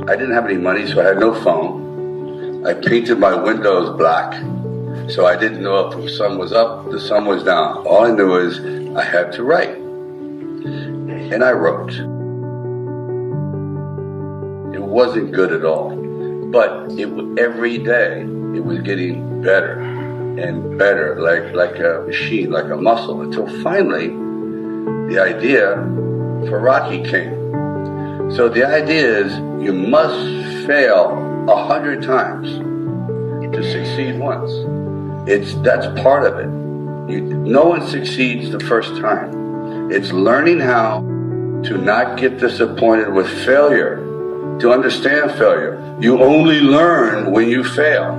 I didn't have any money, so I had no phone. I painted my windows black, so I didn't know if the sun was up, the sun was down. All I knew is I had to write. And I wrote. It wasn't good at all, but every day it was getting better and better, like a machine, like a muscle, until finally the idea for Rocky came. So the idea is you must fail 100 times to succeed once. That's part of it. No one succeeds the first time. It's learning how to not get disappointed with failure, to understand failure. You only learn when you fail.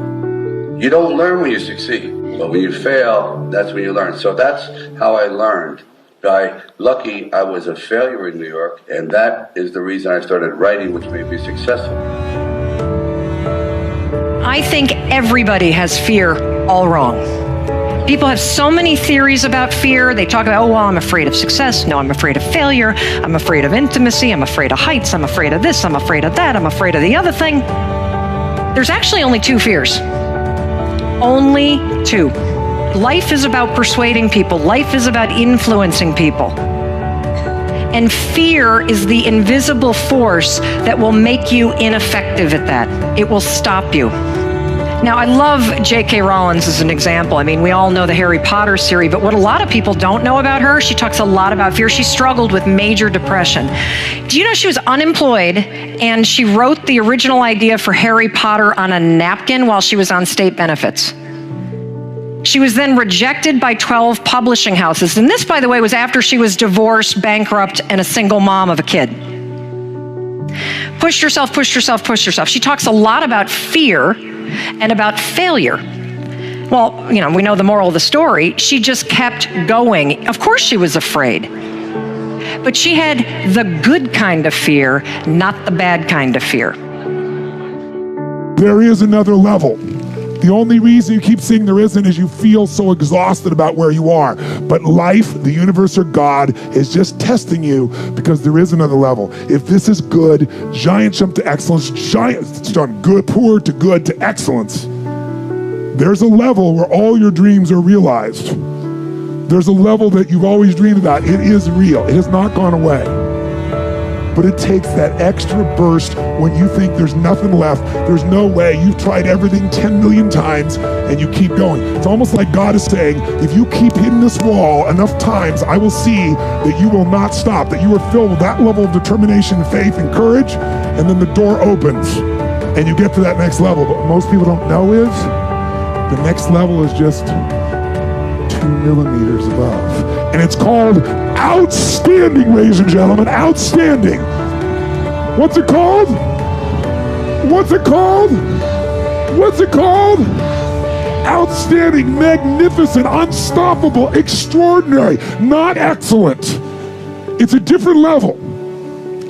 You don't learn when you succeed, but when you fail, that's when you learn. So that's how I learned. Lucky, I was a failure in New York, and that is the reason I started writing, which made me successful. I think everybody has fear all wrong. People have so many theories about fear. They talk about, oh, well, I'm afraid of success. No, I'm afraid of failure. I'm afraid of intimacy. I'm afraid of heights. I'm afraid of this. I'm afraid of that. I'm afraid of the other thing. There's actually only two fears. Only two. Life is about persuading people. Life is about influencing people. And fear is the invisible force that will make you ineffective at that. It will stop you. Now, I love J.K. Rowling as an example. I mean, we all know the Harry Potter series, but what a lot of people don't know about her, she talks a lot about fear. She struggled with major depression. Do you know she was unemployed and she wrote the original idea for Harry Potter on a napkin while she was on state benefits? She was then rejected by 12 publishing houses. And this, by the way, was after she was divorced, bankrupt, and a single mom of a kid. Pushed herself, pushed herself, pushed herself. She talks a lot about fear and about failure. Well, you know, we know the moral of the story. She just kept going. Of course she was afraid. But she had the good kind of fear, not the bad kind of fear. There is another level. The only reason you keep saying there isn't is you feel so exhausted about where you are. But life, the universe, or God is just testing you because there is another level. If this is good, giant jump to excellence, giant jump good, poor to good to excellence. There's a level where all your dreams are realized. There's a level that you've always dreamed about. It is real. It has not gone away. But it takes that extra burst when you think there's nothing left. There's no way. You've tried everything 10 million times and you keep going. It's almost like God is saying, if you keep hitting this wall enough times, I will see that you will not stop, that you are filled with that level of determination, faith, and courage, and then the door opens and you get to that next level. But what most people don't know is the next level is just 2 millimeters above. And it's called outstanding, ladies and gentlemen, outstanding. What's it called? What's it called? What's it called? Outstanding, magnificent, unstoppable, extraordinary, not excellent. It's a different level.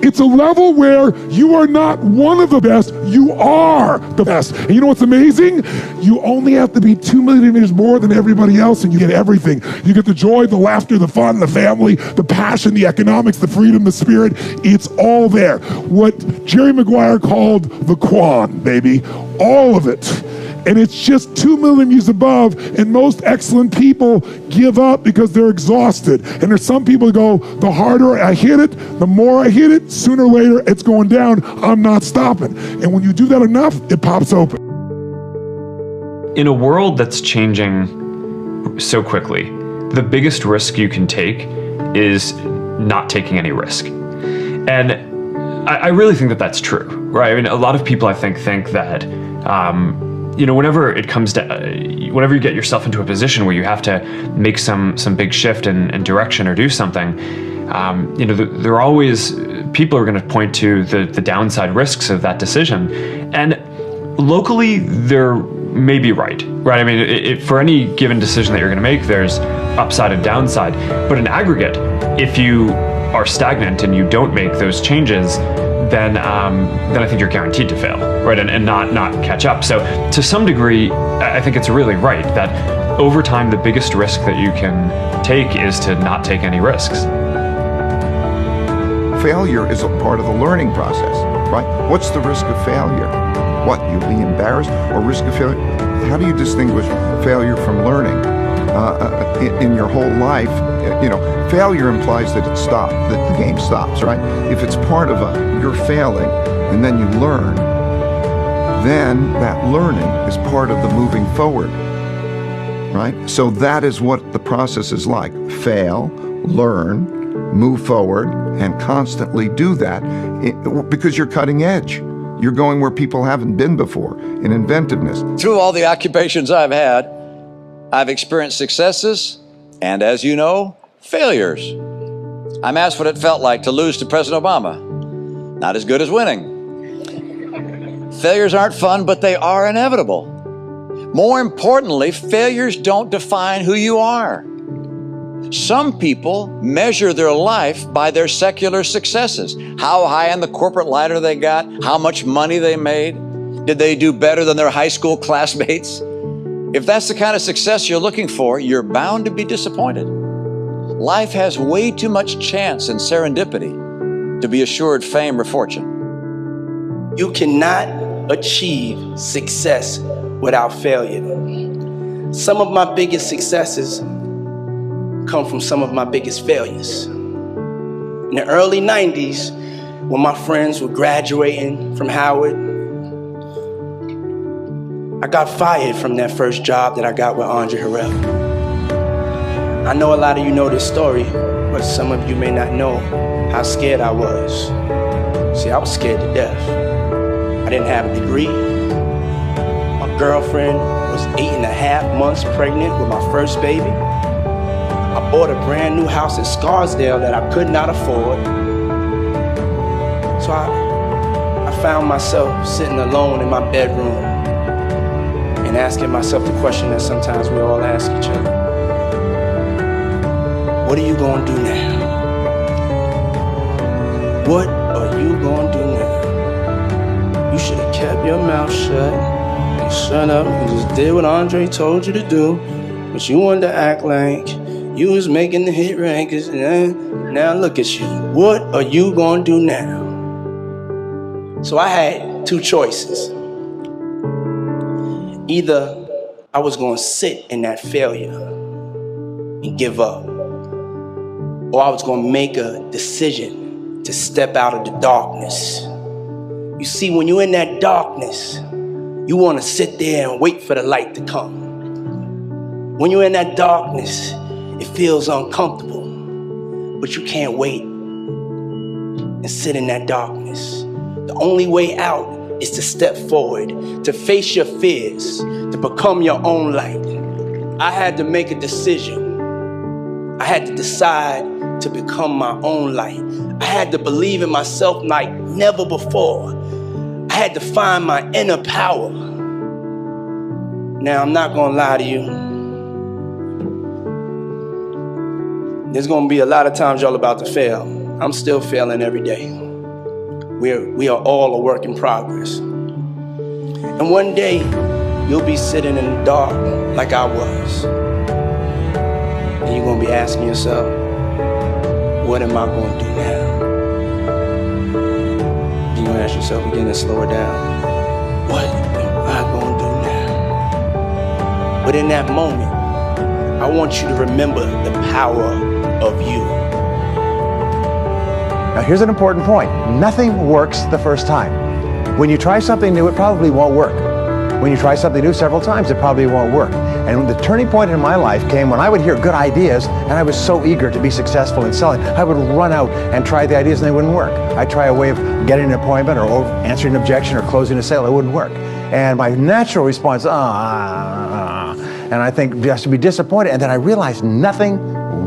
It's a level where you are not one of the best, you are the best. And you know what's amazing? You only have to be 2 millimeters more than everybody else and you get everything. You get the joy, the laughter, the fun, the family, the passion, the economics, the freedom, the spirit. It's all there. What Jerry Maguire called the Quan, baby. All of it. And it's just 2 millimeters above, and most excellent people give up because they're exhausted. And there's some people who go, the harder I hit it, the more I hit it, sooner or later it's going down, I'm not stopping. And when you do that enough, it pops open. In a world that's changing so quickly, the biggest risk you can take is not taking any risk. And I really think that that's true, right? I mean, a lot of people I think that, you know, whenever it comes to, whenever you get yourself into a position where you have to make some big shift in direction or do something, you know, there are always people who are going to point to the downside risks of that decision. And locally, they're maybe right? I mean, for any given decision that you're going to make, there's upside and downside. But in aggregate, if you are stagnant and you don't make those changes, then I think you're guaranteed to fail, right? And not catch up. So to some degree, I think it's really right that over time, the biggest risk that you can take is to not take any risks. failure is a part of the learning process, right? What's the risk of failure? What, you'll be embarrassed, or risk of failure? How do you distinguish failure from learning? In your whole life, you know, failure implies that it stopped, that the game stops, right? If it's part of you're failing and then you learn, then that learning is part of the moving forward, right? So that is what the process is like. Fail, learn, move forward, and constantly do that because you're cutting edge. You're going where people haven't been before in inventiveness. Through all the occupations I've had, I've experienced successes and, as you know, failures. I'm asked what it felt like to lose to President Obama. Not as good as winning. Failures aren't fun, but they are inevitable. More importantly, failures don't define who you are. Some people measure their life by their secular successes. How high on the corporate ladder they got, how much money they made, did they do better than their high school classmates? If that's the kind of success you're looking for, you're bound to be disappointed. Life has way too much chance and serendipity to be assured fame or fortune. You cannot achieve success without failure. Some of my biggest successes come from some of my biggest failures. In the early 90s, when my friends were graduating from Howard, I got fired from that first job that I got with Andre Harrell. I know a lot of you know this story, but some of you may not know how scared I was. See, I was scared to death. I didn't have a degree. My girlfriend was 8.5 months pregnant with my first baby. I bought a brand new house in Scarsdale that I could not afford. So I found myself sitting alone in my bedroom and asking myself the question that sometimes we all ask each other. What are you gonna do now? What are you gonna do now? You should have kept your mouth shut and shut up and just did what Andre told you to do, but you wanted to act like you was making the hit rankings, and now look at you. What are you gonna do now? So I had two choices. Either I was gonna sit in that failure and give up, or I was gonna make a decision to step out of the darkness. You see, when you're in that darkness, you wanna sit there and wait for the light to come. When you're in that darkness, it feels uncomfortable, but you can't wait and sit in that darkness. The only way out is to step forward, to face your fears, to become your own light. I had to make a decision. I had to decide to become my own light. I had to believe in myself like never before. I had to find my inner power. Now, I'm not gonna lie to you. There's gonna be a lot of times y'all about to fail. I'm still failing every day. We are all a work in progress. And one day, you'll be sitting in the dark like I was. And you're gonna be asking yourself, what am I gonna do now? You're gonna ask yourself again and slow it down. What am I gonna do now? But in that moment, I want you to remember the power of you. Now here's an important point. Nothing works the first time. When you try something new, it probably won't work. When you try something new several times, it probably won't work. And the turning point in my life came when I would hear good ideas and I was so eager to be successful in selling. I would run out and try the ideas and they wouldn't work. I'd try a way of getting an appointment or answering an objection or closing a sale. It wouldn't work. And my natural response, and I think just to be disappointed. And then I realized nothing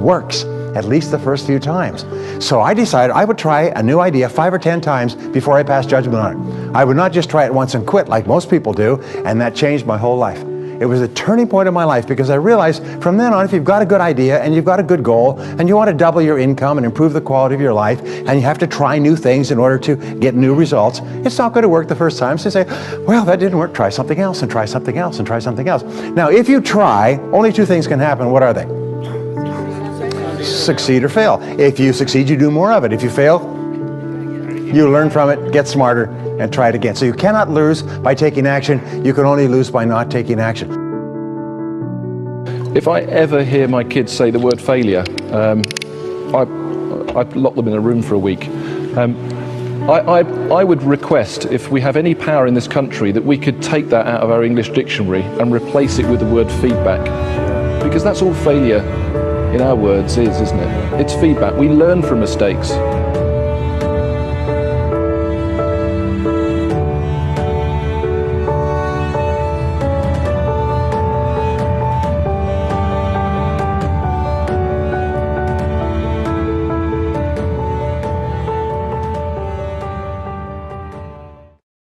works, at least the first few times. So I decided I would try a new idea 5 or 10 times before I passed judgment on it. I would not just try it once and quit like most people do, and that changed my whole life. It was a turning point in my life because I realized from then on, if you've got a good idea and you've got a good goal and you want to double your income and improve the quality of your life and you have to try new things in order to get new results, it's not going to work the first time. So you say, well, that didn't work. Try something else and try something else and try something else. Now, if you try, only 2 things can happen. What are they? Succeed or fail. If you succeed, you do more of it. If you fail, you learn from it, get smarter, and try it again. So you cannot lose by taking action. You can only lose by not taking action. If I ever hear my kids say the word failure, I'd lock them in a room for a week. I would request, if we have any power in this country, that we could take that out of our English dictionary and replace it with the word feedback. Because that's all failure, in our words, is, isn't it? It's feedback. We learn from mistakes.